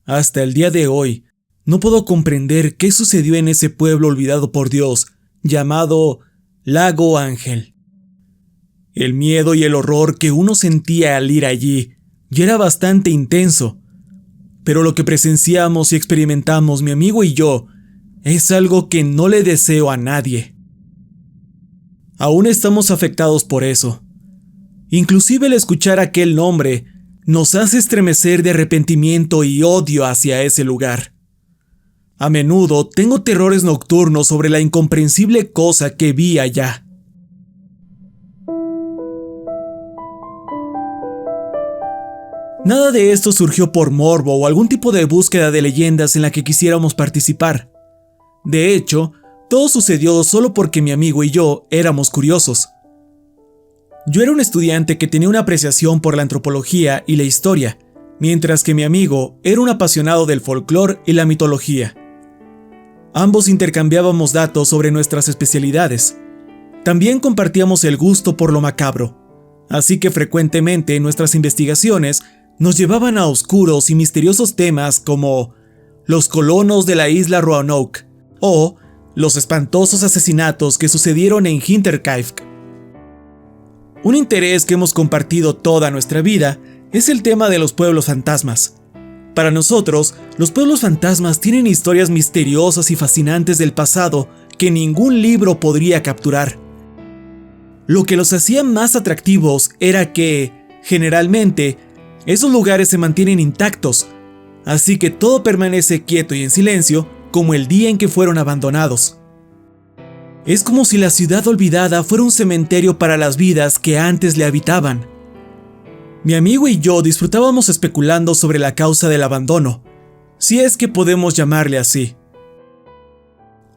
Hasta el día de hoy, no puedo comprender qué sucedió en ese pueblo olvidado por Dios, llamado Lago Ángel. El miedo y el horror que uno sentía al ir allí ya era bastante intenso, pero lo que presenciamos y experimentamos mi amigo y yo es algo que no le deseo a nadie. Aún estamos afectados por eso. Inclusive el escuchar aquel nombre nos hace estremecer de arrepentimiento y odio hacia ese lugar. A menudo tengo terrores nocturnos sobre la incomprensible cosa que vi allá. Nada de esto surgió por morbo o algún tipo de búsqueda de leyendas en la que quisiéramos participar. De hecho, todo sucedió solo porque mi amigo y yo éramos curiosos. Yo era un estudiante que tenía una apreciación por la antropología y la historia, mientras que mi amigo era un apasionado del folclore y la mitología. Ambos intercambiábamos datos sobre nuestras especialidades. También compartíamos el gusto por lo macabro, así que frecuentemente nuestras investigaciones nos llevaban a oscuros y misteriosos temas como los colonos de la isla Roanoke o los espantosos asesinatos que sucedieron en Hinterkaifeck. Un interés que hemos compartido toda nuestra vida es el tema de los pueblos fantasmas. Para nosotros, los pueblos fantasmas tienen historias misteriosas y fascinantes del pasado que ningún libro podría capturar. Lo que los hacía más atractivos era que, generalmente, esos lugares se mantienen intactos, así que todo permanece quieto y en silencio como el día en que fueron abandonados. Es como si la ciudad olvidada fuera un cementerio para las vidas que antes le habitaban. Mi amigo y yo disfrutábamos especulando sobre la causa del abandono, si es que podemos llamarle así.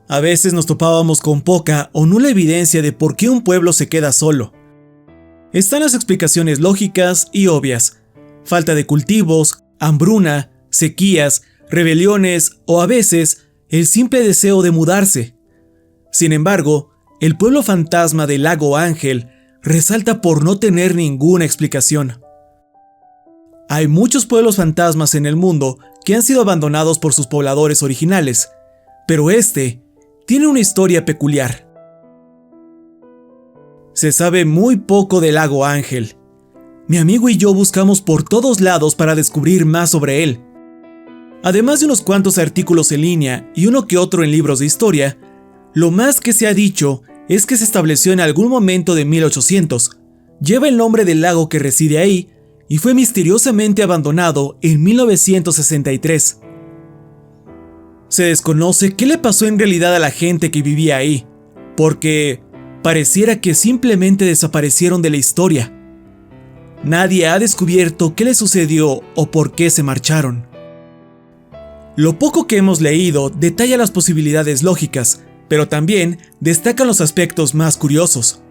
A veces nos topábamos con poca o nula evidencia de por qué un pueblo se queda solo. Están las explicaciones lógicas y obvias: falta de cultivos, hambruna, sequías, rebeliones o a veces el simple deseo de mudarse. Sin embargo, el pueblo fantasma del Lago Ángel resalta por no tener ninguna explicación. Hay muchos pueblos fantasmas en el mundo que han sido abandonados por sus pobladores originales, pero este tiene una historia peculiar. Se sabe muy poco del Lago Ángel. Mi amigo y yo buscamos por todos lados para descubrir más sobre él. Además de unos cuantos artículos en línea y uno que otro en libros de historia, lo más que se ha dicho es que se estableció en algún momento de 1800, lleva el nombre del lago que reside ahí y fue misteriosamente abandonado en 1963. Se desconoce qué le pasó en realidad a la gente que vivía ahí, porque pareciera que simplemente desaparecieron de la historia. Nadie ha descubierto qué les sucedió o por qué se marcharon. Lo poco que hemos leído detalla las posibilidades lógicas, pero también destacan los aspectos más curiosos.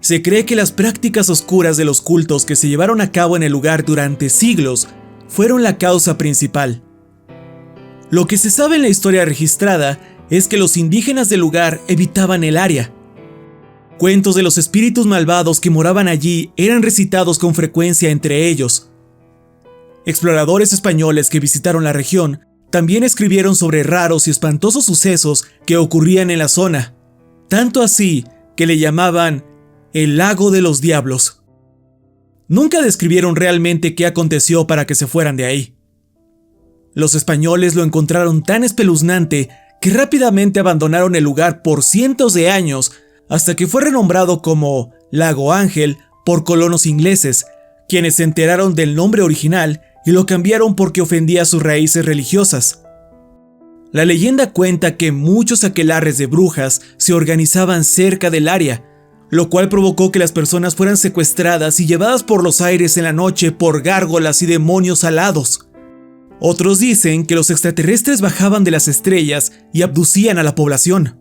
Se cree que las prácticas oscuras de los cultos que se llevaron a cabo en el lugar durante siglos fueron la causa principal. Lo que se sabe en la historia registrada es que los indígenas del lugar evitaban el área. Cuentos de los espíritus malvados que moraban allí eran recitados con frecuencia entre ellos. Exploradores españoles que visitaron la región también escribieron sobre raros y espantosos sucesos que ocurrían en la zona, tanto así que le llamaban el Lago de los Diablos. Nunca describieron realmente qué aconteció para que se fueran de ahí. Los españoles lo encontraron tan espeluznante que rápidamente abandonaron el lugar por cientos de años hasta que fue renombrado como Lago Ángel por colonos ingleses, quienes se enteraron del nombre original y lo cambiaron porque ofendía sus raíces religiosas. La leyenda cuenta que muchos aquelarres de brujas se organizaban cerca del área, lo cual provocó que las personas fueran secuestradas y llevadas por los aires en la noche por gárgolas y demonios alados. Otros dicen que los extraterrestres bajaban de las estrellas y abducían a la población.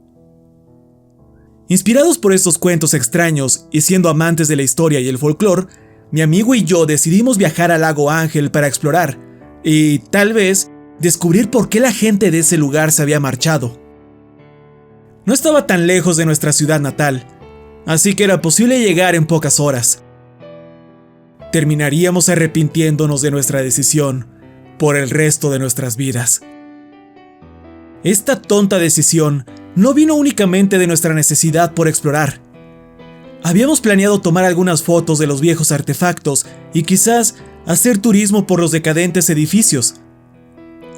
Inspirados por estos cuentos extraños y siendo amantes de la historia y el folclore, mi amigo y yo decidimos viajar al Lago Ángel para explorar y, tal vez, descubrir por qué la gente de ese lugar se había marchado. No estaba tan lejos de nuestra ciudad natal, así que era posible llegar en pocas horas. Terminaríamos arrepintiéndonos de nuestra decisión, por el resto de nuestras vidas. Esta tonta decisión no vino únicamente de nuestra necesidad por explorar. Habíamos planeado tomar algunas fotos de los viejos artefactos y quizás hacer turismo por los decadentes edificios.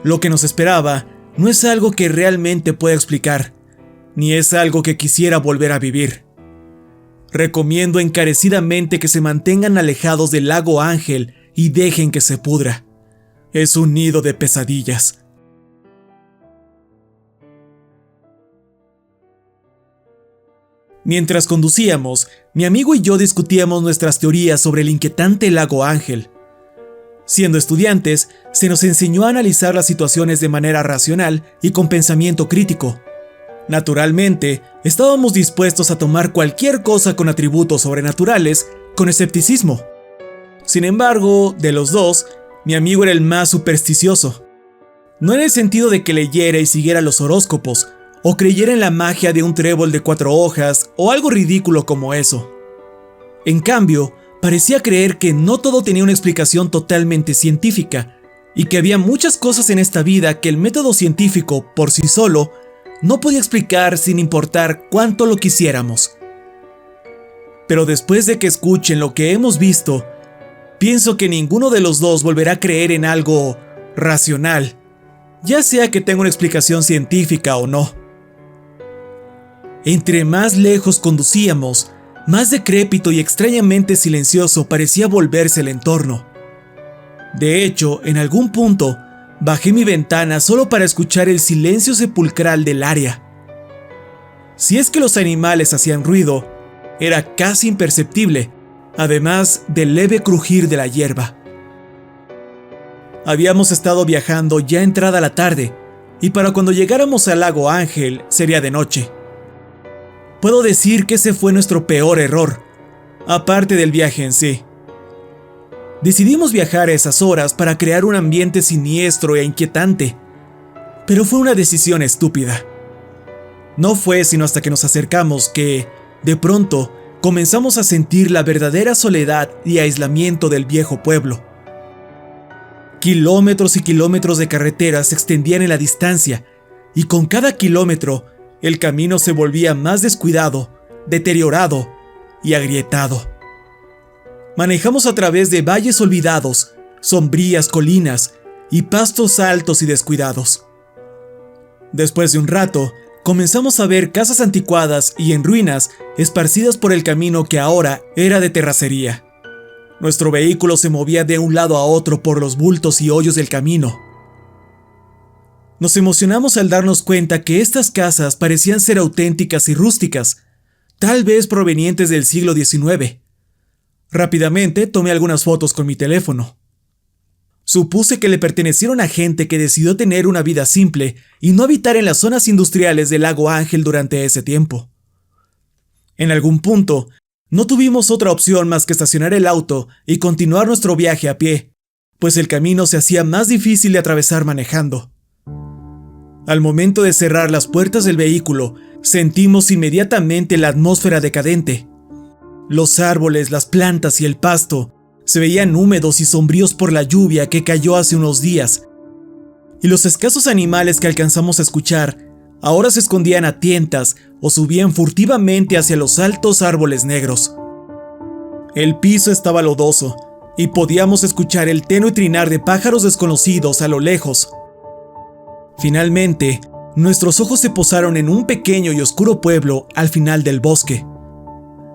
Lo que nos esperaba no es algo que realmente pueda explicar, ni es algo que quisiera volver a vivir. Recomiendo encarecidamente que se mantengan alejados del lago Ángel y dejen que se pudra. Es un nido de pesadillas. Mientras conducíamos, mi amigo y yo discutíamos nuestras teorías sobre el inquietante lago Ángel. Siendo estudiantes, se nos enseñó a analizar las situaciones de manera racional y con pensamiento crítico. Naturalmente, estábamos dispuestos a tomar cualquier cosa con atributos sobrenaturales con escepticismo. Sin embargo, de los dos, mi amigo era el más supersticioso. No en el sentido de que leyera y siguiera los horóscopos, o creyera en la magia de un trébol de 4 hojas, o algo ridículo como eso. En cambio, parecía creer que no todo tenía una explicación totalmente científica, y que había muchas cosas en esta vida que el método científico, por sí solo, no podía explicar sin importar cuánto lo quisiéramos. Pero después de que escuchen lo que hemos visto, pienso que ninguno de los dos volverá a creer en algo racional, ya sea que tenga una explicación científica o no. Entre más lejos conducíamos, más decrépito y extrañamente silencioso parecía volverse el entorno. De hecho, en algún punto, bajé mi ventana solo para escuchar el silencio sepulcral del área. Si es que los animales hacían ruido, era casi imperceptible, además del leve crujir de la hierba. Habíamos estado viajando ya entrada la tarde, y para cuando llegáramos al lago Ángel sería de noche. Puedo decir que ese fue nuestro peor error, aparte del viaje en sí. Decidimos viajar a esas horas para crear un ambiente siniestro e inquietante, pero fue una decisión estúpida. No fue sino hasta que nos acercamos que, de pronto, comenzamos a sentir la verdadera soledad y aislamiento del viejo pueblo. Kilómetros y kilómetros de carretera se extendían en la distancia, y con cada kilómetro, el camino se volvía más descuidado, deteriorado y agrietado. Manejamos a través de valles olvidados, sombrías colinas y pastos altos y descuidados. Después de un rato, comenzamos a ver casas anticuadas y en ruinas esparcidas por el camino que ahora era de terracería. Nuestro vehículo se movía de un lado a otro por los bultos y hoyos del camino. Nos emocionamos al darnos cuenta que estas casas parecían ser auténticas y rústicas, tal vez provenientes del siglo XIX. Rápidamente tomé algunas fotos con mi teléfono. Supuse que le pertenecieron a gente que decidió tener una vida simple y no habitar en las zonas industriales del lago Ángel durante ese tiempo. En algún punto, no tuvimos otra opción más que estacionar el auto y continuar nuestro viaje a pie, pues el camino se hacía más difícil de atravesar manejando. Al momento de cerrar las puertas del vehículo, sentimos inmediatamente la atmósfera decadente. Los árboles, las plantas y el pasto se veían húmedos y sombríos por la lluvia que cayó hace unos días, y los escasos animales que alcanzamos a escuchar ahora se escondían a tientas o subían furtivamente hacia los altos árboles negros. El piso estaba lodoso, y podíamos escuchar el tenue trinar de pájaros desconocidos a lo lejos. Finalmente, nuestros ojos se posaron en un pequeño y oscuro pueblo al final del bosque.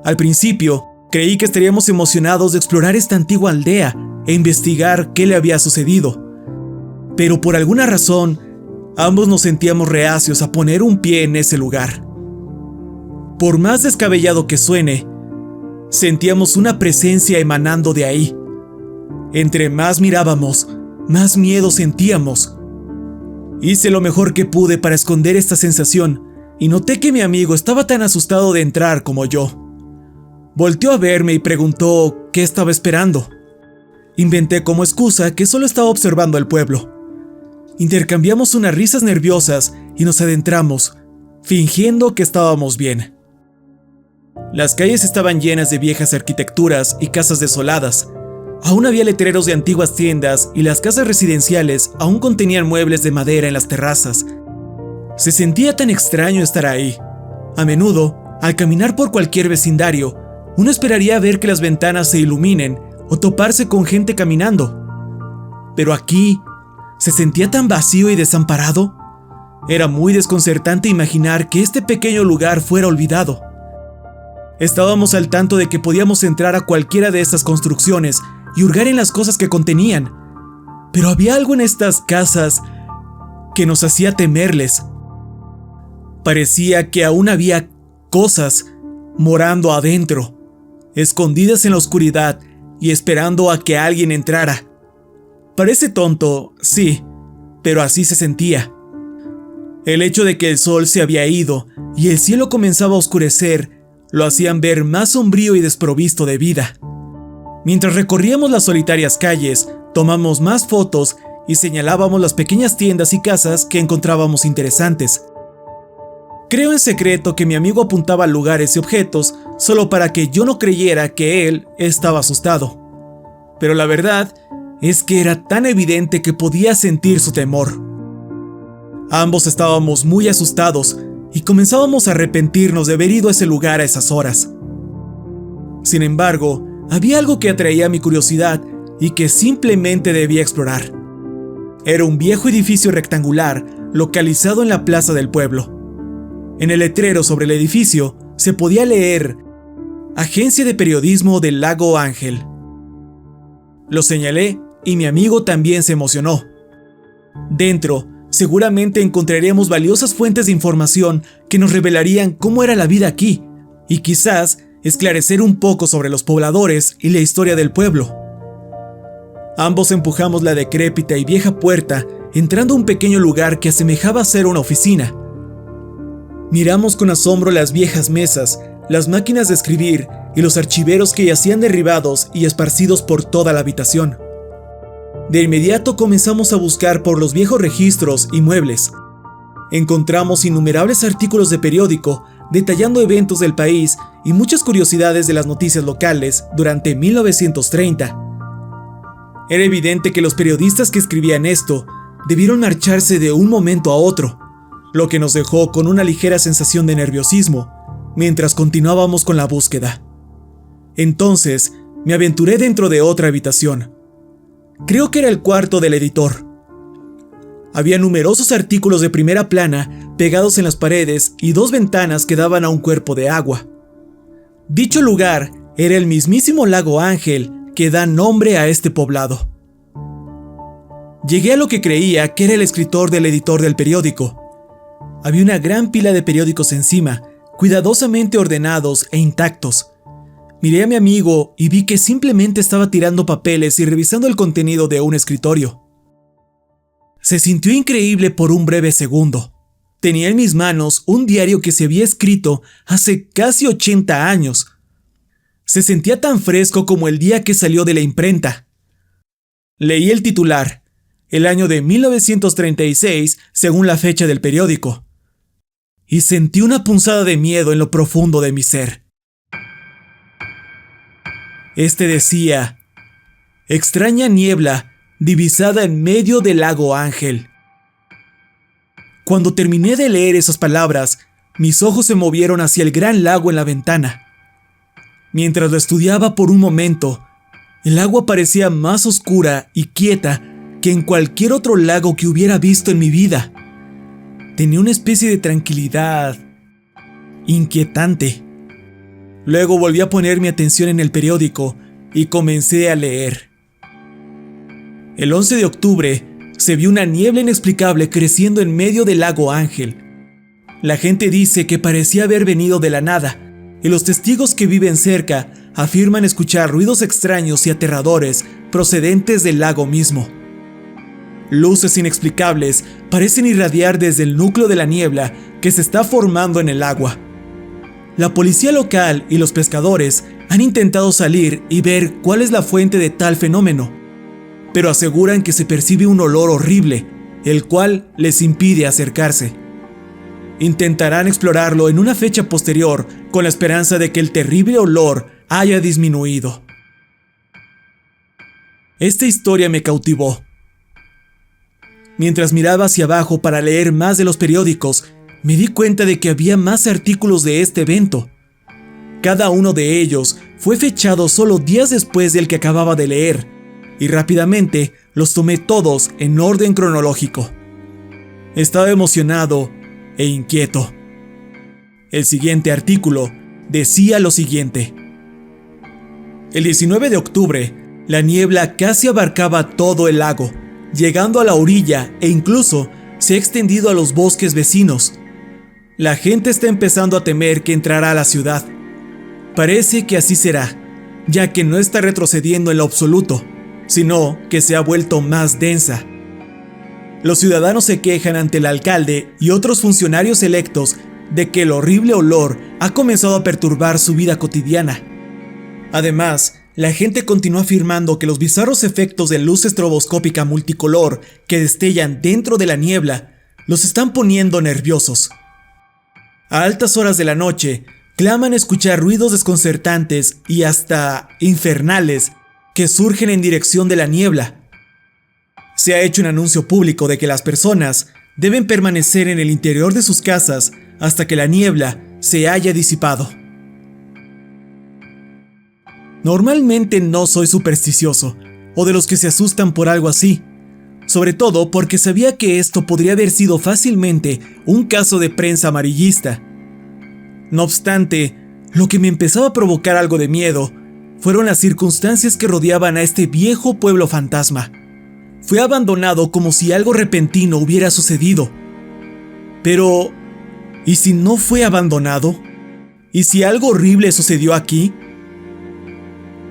Al principio, creí que estaríamos emocionados de explorar esta antigua aldea e investigar qué le había sucedido. Pero por alguna razón, ambos nos sentíamos reacios a poner un pie en ese lugar. Por más descabellado que suene, sentíamos una presencia emanando de ahí. Entre más mirábamos, más miedo sentíamos. Hice lo mejor que pude para esconder esta sensación y noté que mi amigo estaba tan asustado de entrar como yo. Volteó a verme y preguntó qué estaba esperando. Inventé como excusa que solo estaba observando el pueblo. Intercambiamos unas risas nerviosas y nos adentramos, fingiendo que estábamos bien. Las calles estaban llenas de viejas arquitecturas y casas desoladas, Aún había letreros de antiguas tiendas y las casas residenciales aún contenían muebles de madera en las terrazas. Se sentía tan extraño estar ahí. A menudo, al caminar por cualquier vecindario, uno esperaría ver que las ventanas se iluminen o toparse con gente caminando. Pero aquí, se sentía tan vacío y desamparado. Era muy desconcertante imaginar que este pequeño lugar fuera olvidado. Estábamos al tanto de que podíamos entrar a cualquiera de estas construcciones y hurgar en las cosas que contenían, pero había algo en estas casas que nos hacía temerles. Parecía que aún había cosas morando adentro, escondidas en la oscuridad y esperando a que alguien entrara. Parece tonto, sí, pero así se sentía. El hecho de que el sol se había ido y el cielo comenzaba a oscurecer lo hacían ver más sombrío y desprovisto de vida. Mientras recorríamos las solitarias calles, tomamos más fotos y señalábamos las pequeñas tiendas y casas que encontrábamos interesantes. Creo en secreto que mi amigo apuntaba a lugares y objetos solo para que yo no creyera que él estaba asustado. Pero la verdad es que era tan evidente que podía sentir su temor. Ambos estábamos muy asustados y comenzábamos a arrepentirnos de haber ido a ese lugar a esas horas. Sin embargo, había algo que atraía mi curiosidad y que simplemente debía explorar. Era un viejo edificio rectangular localizado en la plaza del pueblo. En el letrero sobre el edificio se podía leer Agencia de Periodismo del Lago Ángel. Lo señalé y mi amigo también se emocionó. Dentro, seguramente encontraríamos valiosas fuentes de información que nos revelarían cómo era la vida aquí y quizás esclarecer un poco sobre los pobladores y la historia del pueblo. Ambos empujamos la decrépita y vieja puerta, entrando a un pequeño lugar que asemejaba ser una oficina. Miramos con asombro las viejas mesas, las máquinas de escribir y los archiveros que yacían derribados y esparcidos por toda la habitación. De inmediato comenzamos a buscar por los viejos registros y muebles. Encontramos innumerables artículos de periódico detallando eventos del país y muchas curiosidades de las noticias locales durante 1930. Era evidente que los periodistas que escribían esto debieron marcharse de un momento a otro, lo que nos dejó con una ligera sensación de nerviosismo mientras continuábamos con la búsqueda. Entonces, me aventuré dentro de otra habitación. Creo que era el cuarto del editor. Había numerosos artículos de primera plana pegados en las paredes y 2 ventanas que daban a un cuerpo de agua. Dicho lugar era el mismísimo Lago Ángel que da nombre a este poblado. Llegué a lo que creía que era el escritor del editor del periódico. Había una gran pila de periódicos encima, cuidadosamente ordenados e intactos. Miré a mi amigo y vi que simplemente estaba tirando papeles y revisando el contenido de un escritorio. Se sintió increíble por un breve segundo. Tenía en mis manos un diario que se había escrito hace casi 80 años. Se sentía tan fresco como el día que salió de la imprenta. Leí el titular, el año de 1936 según la fecha del periódico, y sentí una punzada de miedo en lo profundo de mi ser. Este decía: extraña niebla divisada en medio del Lago Ángel. Cuando terminé de leer esas palabras, mis ojos se movieron hacia el gran lago en la ventana. Mientras lo estudiaba por un momento, el agua parecía más oscura y quieta que en cualquier otro lago que hubiera visto en mi vida. Tenía una especie de tranquilidad inquietante. Luego volví a poner mi atención en el periódico y comencé a leer. El 11 de octubre se vio una niebla inexplicable creciendo en medio del Lago Ángel. La gente dice que parecía haber venido de la nada, y los testigos que viven cerca afirman escuchar ruidos extraños y aterradores procedentes del lago mismo. Luces inexplicables parecen irradiar desde el núcleo de la niebla que se está formando en el agua. La policía local y los pescadores han intentado salir y ver cuál es la fuente de tal fenómeno, pero aseguran que se percibe un olor horrible, el cual les impide acercarse. Intentarán explorarlo en una fecha posterior con la esperanza de que el terrible olor haya disminuido. Esta historia me cautivó. Mientras miraba hacia abajo para leer más de los periódicos, me di cuenta de que había más artículos de este evento. Cada uno de ellos fue fechado solo días después del que acababa de leer, y rápidamente los tomé todos en orden cronológico. Estaba emocionado e inquieto. El siguiente artículo decía lo siguiente. El 19 de octubre, la niebla casi abarcaba todo el lago, llegando a la orilla e incluso se ha extendido a los bosques vecinos. La gente está empezando a temer que entrará a la ciudad. Parece que así será, ya que no está retrocediendo en lo absoluto, sino que se ha vuelto más densa. Los ciudadanos se quejan ante el alcalde y otros funcionarios electos de que el horrible olor ha comenzado a perturbar su vida cotidiana. Además, la gente continúa afirmando que los bizarros efectos de luz estroboscópica multicolor que destellan dentro de la niebla los están poniendo nerviosos. A altas horas de la noche, claman escuchar ruidos desconcertantes y hasta infernales que surgen en dirección de la niebla. Se ha hecho un anuncio público de que las personas deben permanecer en el interior de sus casas hasta que la niebla se haya disipado. Normalmente no soy supersticioso, o de los que se asustan por algo así, sobre todo porque sabía que esto podría haber sido fácilmente un caso de prensa amarillista. No obstante, lo que me empezaba a provocar algo de miedo fueron las circunstancias que rodeaban a este viejo pueblo fantasma. Fue abandonado como si algo repentino hubiera sucedido. Pero, ¿y si no fue abandonado? ¿Y si algo horrible sucedió aquí?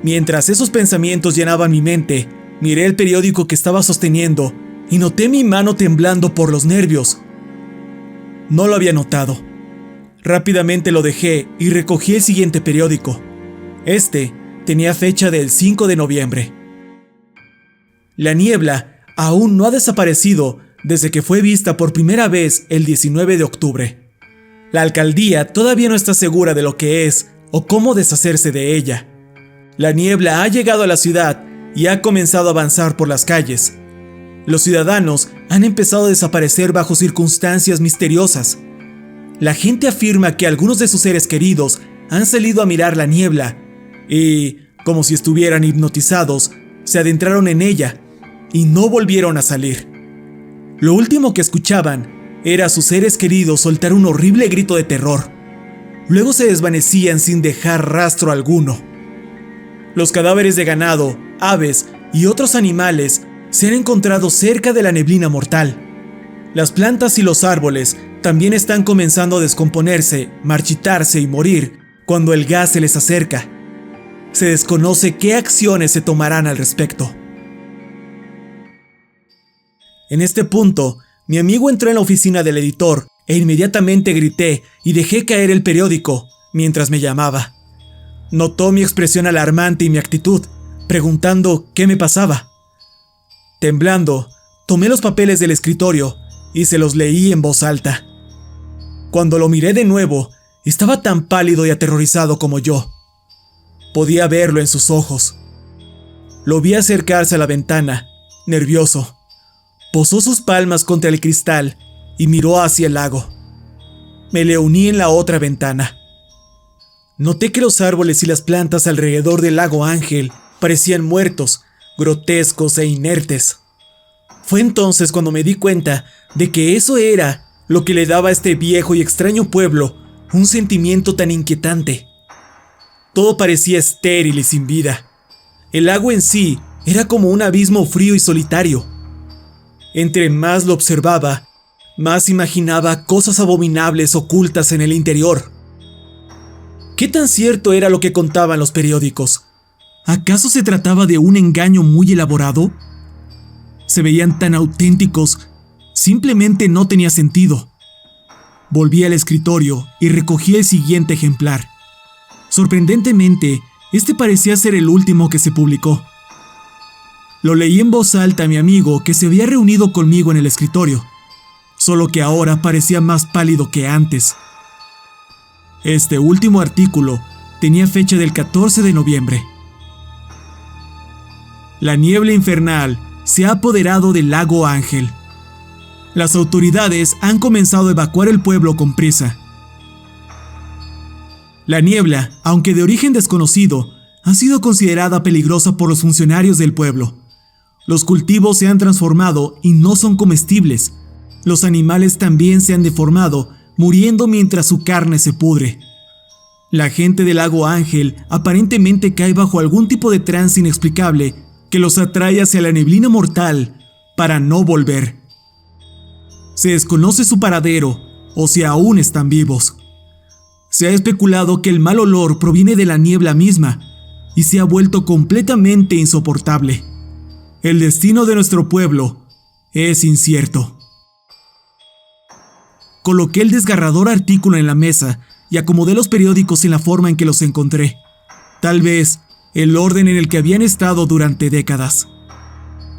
Mientras esos pensamientos llenaban mi mente, miré el periódico que estaba sosteniendo y noté mi mano temblando por los nervios. No lo había notado. Rápidamente lo dejé y recogí el siguiente periódico. Este tenía fecha del 5 de noviembre. La niebla aún no ha desaparecido desde que fue vista por primera vez el 19 de octubre. La alcaldía todavía no está segura de lo que es o cómo deshacerse de ella. La niebla ha llegado a la ciudad y ha comenzado a avanzar por las calles. Los ciudadanos han empezado a desaparecer bajo circunstancias misteriosas. La gente afirma que algunos de sus seres queridos han salido a mirar la niebla y, como si estuvieran hipnotizados, se adentraron en ella y no volvieron a salir. Lo último que escuchaban era a sus seres queridos soltar un horrible grito de terror. Luego se desvanecían sin dejar rastro alguno. Los cadáveres de ganado, aves y otros animales se han encontrado cerca de la neblina mortal. Las plantas y los árboles también están comenzando a descomponerse, marchitarse y morir cuando el gas se les acerca. Se desconoce qué acciones se tomarán al respecto. En este punto, mi amigo entró en la oficina del editor e inmediatamente grité y dejé caer el periódico mientras me llamaba. Notó mi expresión alarmante y mi actitud, preguntando qué me pasaba. Temblando, tomé los papeles del escritorio y se los leí en voz alta. Cuando lo miré de nuevo, estaba tan pálido y aterrorizado como yo. Podía verlo en sus ojos. Lo vi acercarse a la ventana, nervioso. Posó sus palmas contra el cristal y miró hacia el lago. Me le uní en la otra ventana. Noté que los árboles y las plantas alrededor del lago Ángel parecían muertos, grotescos e inertes. Fue entonces cuando me di cuenta de que eso era lo que le daba a este viejo y extraño pueblo un sentimiento tan inquietante. Todo parecía estéril y sin vida. El lago en sí era como un abismo frío y solitario. Entre más lo observaba, más imaginaba cosas abominables ocultas en el interior. ¿Qué tan cierto era lo que contaban los periódicos? ¿Acaso se trataba de un engaño muy elaborado? Se veían tan auténticos, simplemente no tenía sentido. Volví al escritorio y recogí el siguiente ejemplar. Sorprendentemente, este parecía ser el último que se publicó. Lo leí en voz alta a mi amigo que se había reunido conmigo en el escritorio, solo que ahora parecía más pálido que antes. Este último artículo tenía fecha del 14 de noviembre. La niebla infernal se ha apoderado del lago Ángel. Las autoridades han comenzado a evacuar el pueblo con prisa. La niebla, aunque de origen desconocido, ha sido considerada peligrosa por los funcionarios del pueblo. Los cultivos se han transformado y no son comestibles. Los animales también se han deformado, muriendo mientras su carne se pudre. La gente del lago Ángel aparentemente cae bajo algún tipo de trance inexplicable que los atrae hacia la neblina mortal para no volver. Se desconoce su paradero o si aún están vivos. Se ha especulado que el mal olor proviene de la niebla misma y se ha vuelto completamente insoportable. El destino de nuestro pueblo es incierto. Coloqué el desgarrador artículo en la mesa y acomodé los periódicos en la forma en que los encontré. Tal vez el orden en el que habían estado durante décadas.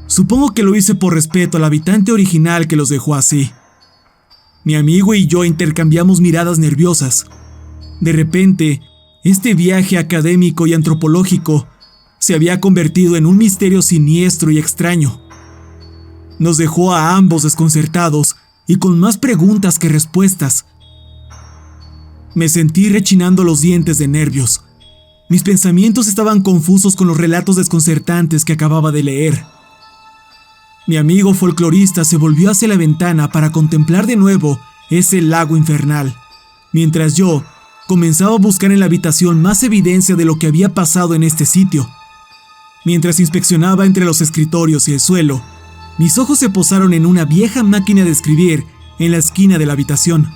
Supongo que lo hice por respeto al habitante original que los dejó así. Mi amigo y yo intercambiamos miradas nerviosas. De repente, este viaje académico y antropológico se había convertido en un misterio siniestro y extraño. Nos dejó a ambos desconcertados y con más preguntas que respuestas. Me sentí rechinando los dientes de nervios. Mis pensamientos estaban confusos con los relatos desconcertantes que acababa de leer. Mi amigo folclorista se volvió hacia la ventana para contemplar de nuevo ese lago infernal, mientras yo comenzaba a buscar en la habitación más evidencia de lo que había pasado en este sitio. Mientras inspeccionaba entre los escritorios y el suelo, mis ojos se posaron en una vieja máquina de escribir en la esquina de la habitación.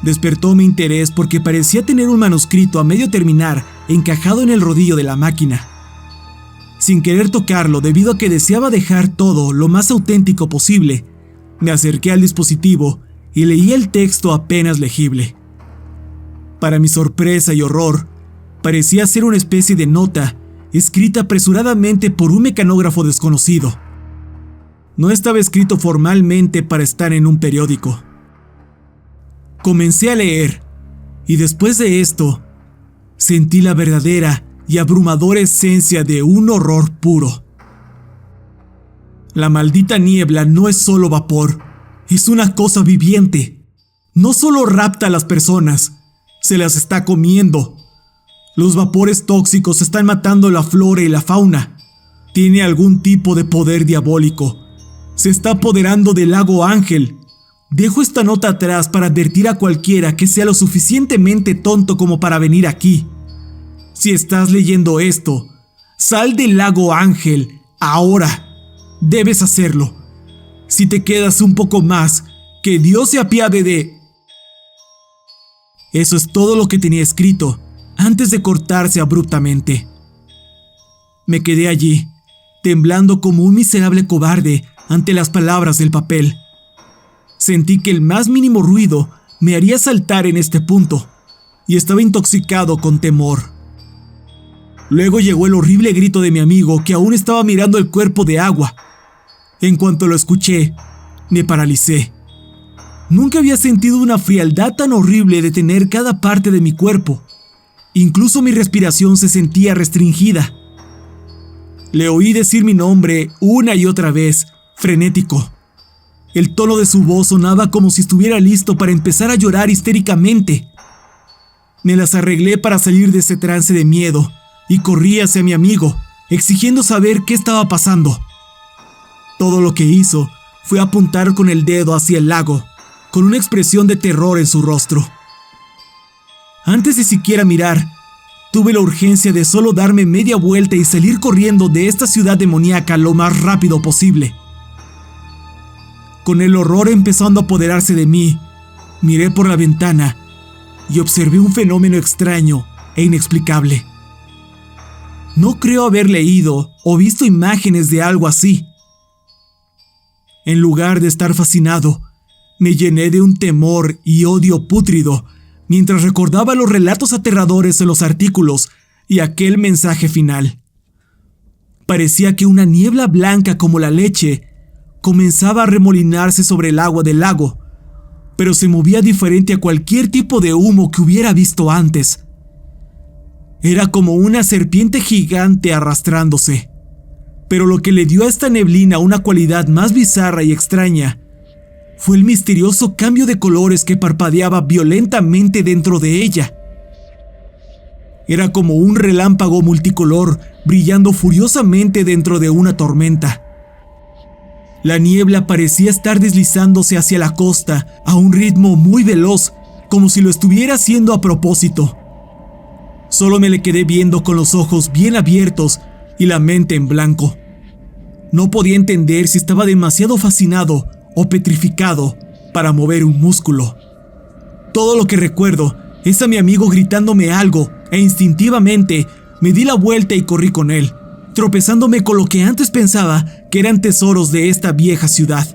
Despertó mi interés porque parecía tener un manuscrito a medio terminar encajado en el rodillo de la máquina. Sin querer tocarlo debido a que deseaba dejar todo lo más auténtico posible, me acerqué al dispositivo y leí el texto apenas legible. Para mi sorpresa y horror, parecía ser una especie de nota escrita apresuradamente por un mecanógrafo desconocido. No estaba escrito formalmente para estar en un periódico. Comencé a leer, y después de esto, sentí la verdadera y abrumadora esencia de un horror puro. La maldita niebla no es solo vapor, es una cosa viviente. No solo rapta a las personas, se las está comiendo. Los vapores tóxicos están matando la flora y la fauna. Tiene algún tipo de poder diabólico. Se está apoderando del lago Ángel. Dejo esta nota atrás para advertir a cualquiera que sea lo suficientemente tonto como para venir aquí. Si estás leyendo esto, sal del lago Ángel, ahora. Debes hacerlo. Si te quedas un poco más, que Dios se apiade de... Eso es todo lo que tenía escrito, antes de cortarse abruptamente. Me quedé allí, temblando como un miserable cobarde ante las palabras del papel. Sentí que el más mínimo ruido me haría saltar en este punto, y estaba intoxicado con temor. Luego llegó el horrible grito de mi amigo que aún estaba mirando el cuerpo de agua. En cuanto lo escuché, me paralicé. Nunca había sentido una frialdad tan horrible de tener cada parte de mi cuerpo. Incluso mi respiración se sentía restringida. Le oí decir mi nombre una y otra vez, frenético. El tono de su voz sonaba como si estuviera listo para empezar a llorar histéricamente. Me las arreglé para salir de ese trance de miedo y corrí hacia mi amigo, exigiendo saber qué estaba pasando. Todo lo que hizo fue apuntar con el dedo hacia el lago, con una expresión de terror en su rostro. Antes de siquiera mirar, tuve la urgencia de solo darme media vuelta y salir corriendo de esta ciudad demoníaca lo más rápido posible. Con el horror empezando a apoderarse de mí, miré por la ventana y observé un fenómeno extraño e inexplicable. No creo haber leído o visto imágenes de algo así. En lugar de estar fascinado, me llené de un temor y odio pútrido mientras recordaba los relatos aterradores de los artículos y aquel mensaje final. Parecía que una niebla blanca como la leche comenzaba a remolinarse sobre el agua del lago, pero se movía diferente a cualquier tipo de humo que hubiera visto antes. Era como una serpiente gigante arrastrándose. Pero lo que le dio a esta neblina una cualidad más bizarra y extraña fue el misterioso cambio de colores que parpadeaba violentamente dentro de ella. Era como un relámpago multicolor brillando furiosamente dentro de una tormenta. La niebla parecía estar deslizándose hacia la costa a un ritmo muy veloz, como si lo estuviera haciendo a propósito. Solo me le quedé viendo con los ojos bien abiertos y la mente en blanco. No podía entender si estaba demasiado fascinado o petrificado para mover un músculo. Todo lo que recuerdo es a mi amigo gritándome algo e instintivamente me di la vuelta y corrí con él, tropezándome con lo que antes pensaba que eran tesoros de esta vieja ciudad.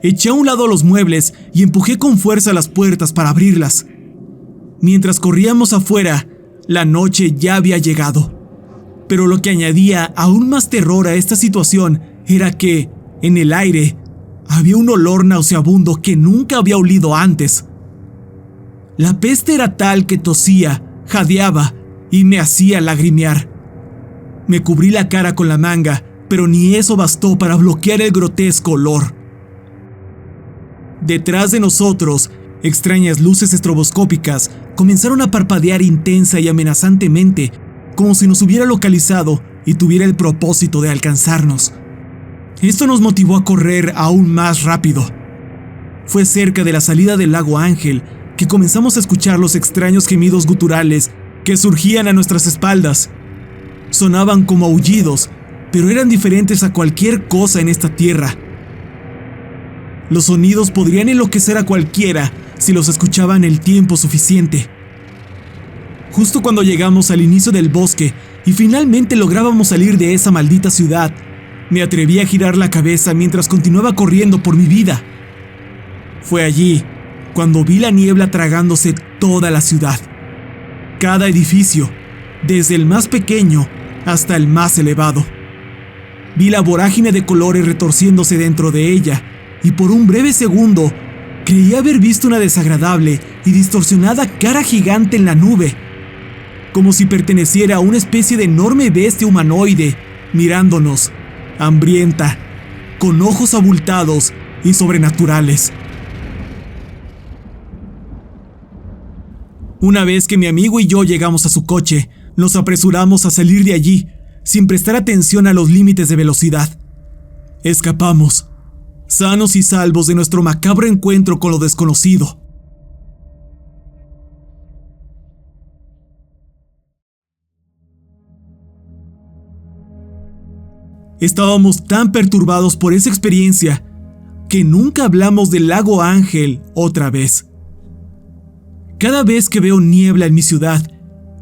Eché a un lado los muebles y empujé con fuerza las puertas para abrirlas. Mientras corríamos afuera, la noche ya había llegado. Pero lo que añadía aún más terror a esta situación era que, en el aire, había un olor nauseabundo que nunca había olido antes. La peste era tal que tosía, jadeaba y me hacía lagrimear. Me cubrí la cara con la manga, pero ni eso bastó para bloquear el grotesco olor. Detrás de nosotros, extrañas luces estroboscópicas comenzaron a parpadear intensa y amenazantemente, como si nos hubiera localizado y tuviera el propósito de alcanzarnos. Esto nos motivó a correr aún más rápido. Fue cerca de la salida del lago Ángel que comenzamos a escuchar los extraños gemidos guturales que surgían a nuestras espaldas. Sonaban como aullidos, pero eran diferentes a cualquier cosa en esta tierra. Los sonidos podrían enloquecer a cualquiera si los escuchaban el tiempo suficiente. Justo cuando llegamos al inicio del bosque y finalmente lográbamos salir de esa maldita ciudad, me atreví a girar la cabeza mientras continuaba corriendo por mi vida. Fue allí cuando vi la niebla tragándose toda la ciudad. Cada edificio, desde el más pequeño hasta el más elevado. Vi la vorágine de colores retorciéndose dentro de ella y por un breve segundo creí haber visto una desagradable y distorsionada cara gigante en la nube, como si perteneciera a una especie de enorme bestia humanoide mirándonos, hambrienta, con ojos abultados y sobrenaturales. Una vez que mi amigo y yo llegamos a su coche, nos apresuramos a salir de allí, sin prestar atención a los límites de velocidad. Escapamos, sanos y salvos de nuestro macabro encuentro con lo desconocido. Estábamos tan perturbados por esa experiencia que nunca hablamos del lago Ángel otra vez. Cada vez que veo niebla en mi ciudad,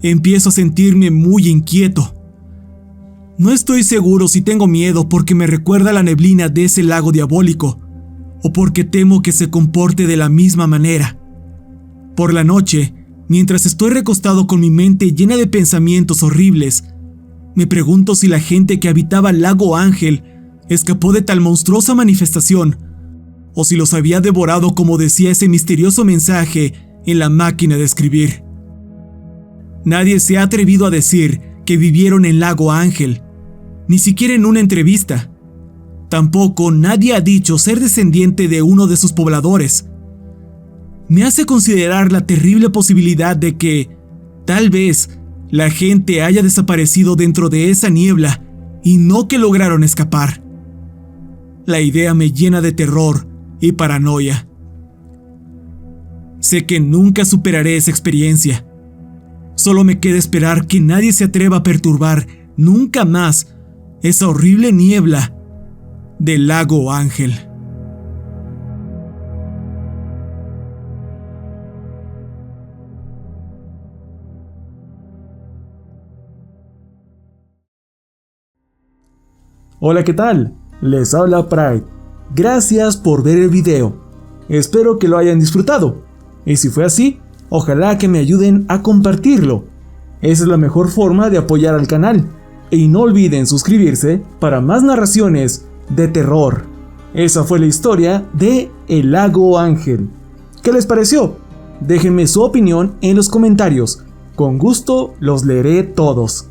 empiezo a sentirme muy inquieto. No estoy seguro si tengo miedo porque me recuerda la neblina de ese lago diabólico, o porque temo que se comporte de la misma manera. Por la noche, mientras estoy recostado con mi mente llena de pensamientos horribles, me pregunto si la gente que habitaba el lago Ángel escapó de tal monstruosa manifestación, o si los había devorado como decía ese misterioso mensaje en la máquina de escribir. Nadie se ha atrevido a decir que vivieron en Lago Ángel, ni siquiera en una entrevista. Tampoco nadie ha dicho ser descendiente de uno de sus pobladores. Me hace considerar la terrible posibilidad de que, tal vez, la gente haya desaparecido dentro de esa niebla y no que lograron escapar. La idea me llena de terror y paranoia. Sé que nunca superaré esa experiencia. Solo me queda esperar que nadie se atreva a perturbar nunca más esa horrible niebla del Lago Ángel. Hola, ¿qué tal? Les habla Pride. Gracias por ver el video. Espero que lo hayan disfrutado. Y si fue así, ojalá que me ayuden a compartirlo. Esa es la mejor forma de apoyar al canal. Y no olviden suscribirse para más narraciones de terror. Esa fue la historia de El Lago Ángel. ¿Qué les pareció? Déjenme su opinión en los comentarios. Con gusto los leeré todos.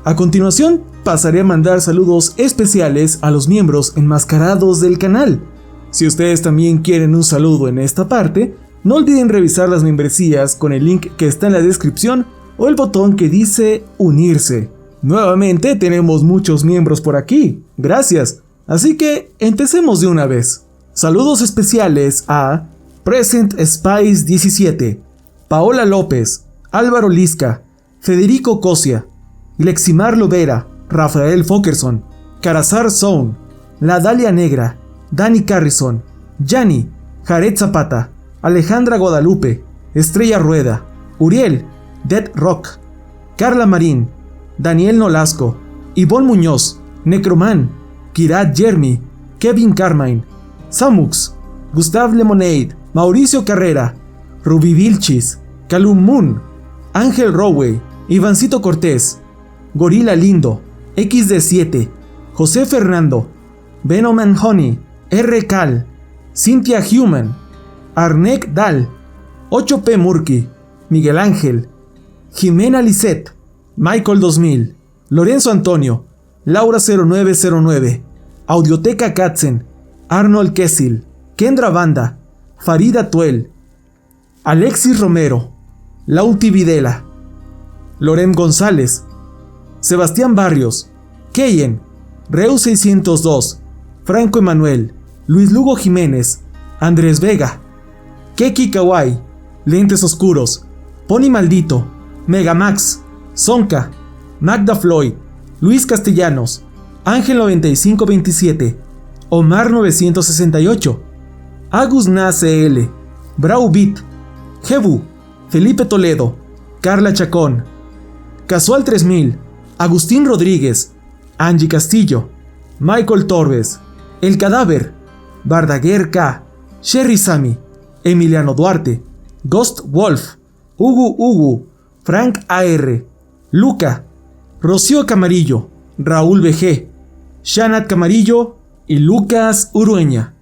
A continuación, pasaré a mandar saludos especiales a los miembros enmascarados del canal. Si ustedes también quieren un saludo en esta parte, no olviden revisar las membresías con el link que está en la descripción o el botón que dice unirse. Nuevamente tenemos muchos miembros por aquí, gracias. Así que empecemos de una vez. Saludos especiales a Present Spice 17, Paola López, Álvaro Lisca, Federico Cosia, Gleximar Lovera, Rafael Fokerson, Carazar Zone, La Dalia Negra, Dani Carrison, Yanni, Jared Zapata, Alejandra Guadalupe, Estrella Rueda, Uriel, Dead Rock, Carla Marín, Daniel Nolasco, Ivonne Muñoz, Necroman, Kirat Jeremy, Kevin Carmine, Samux, Gustav Lemonade, Mauricio Carrera, Ruby Vilchis, Calum Moon, Ángel Rowey, Ivancito Cortés, Gorila Lindo, XD7, José Fernando, Venom and Honey, R. Cal, Cynthia Human, Arnek Dal, 8P Murky, Miguel Ángel, Jimena Lisette, Michael 2000, Lorenzo Antonio, Laura 0909, Audioteca Katzen, Arnold Kessil, Kendra Banda, Farida Tuel, Alexis Romero, Lauti Videla, Lorem González, Sebastián Barrios, Keyen, Reu 602, Franco Emanuel, Luis Lugo Jiménez, Andrés Vega, Keki Kawaii, Lentes Oscuros, Pony Maldito, Megamax, Zonka, Magda Floyd, Luis Castellanos, Ángel 9527, Omar 968, Agus Na CL, Brau Beat, Jebu, Felipe Toledo, Carla Chacón, Casual 3000, Agustín Rodríguez, Angie Castillo, Michael Torbes, El Cadáver, Bardaguer K, Sherry Sami, Emiliano Duarte, Ghost Wolf, Ugu, Frank AR, Luca, Rocío Camarillo, Raúl BG, Shanat Camarillo y Lucas Urueña.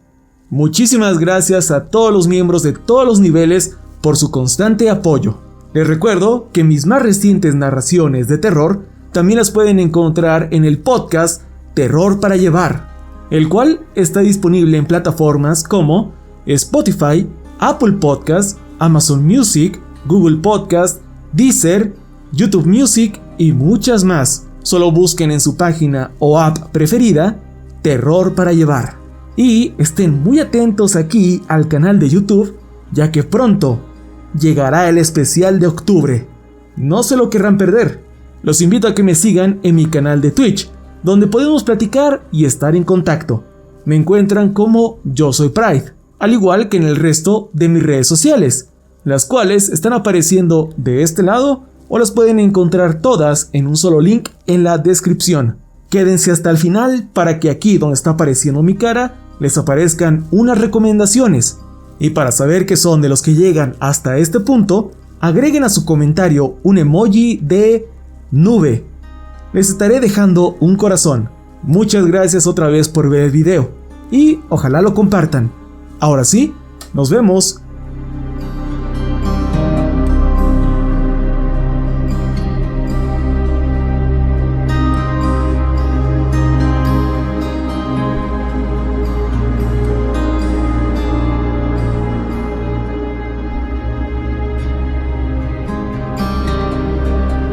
Muchísimas gracias a todos los miembros de todos los niveles por su constante apoyo. Les recuerdo que mis más recientes narraciones de terror también las pueden encontrar en el podcast Terror para Llevar, el cual está disponible en plataformas como Spotify, Apple Podcast, Amazon Music, Google Podcast, Deezer, YouTube Music y muchas más. Solo busquen en su página o app preferida Terror para Llevar. Y estén muy atentos aquí al canal de YouTube, ya que pronto llegará el especial de octubre. No se lo querrán perder. Los invito a que me sigan en mi canal de Twitch, donde podemos platicar y estar en contacto. Me encuentran como Yo Soy Pride, al igual que en el resto de mis redes sociales, las cuales están apareciendo de este lado o las pueden encontrar todas en un solo link en la descripción. Quédense hasta el final para que aquí donde está apareciendo mi cara les aparezcan unas recomendaciones. Y para saber que son de los que llegan hasta este punto, agreguen a su comentario un emoji de nube. Les estaré dejando un corazón. Muchas gracias otra vez por ver el video y ojalá lo compartan. Ahora sí, nos vemos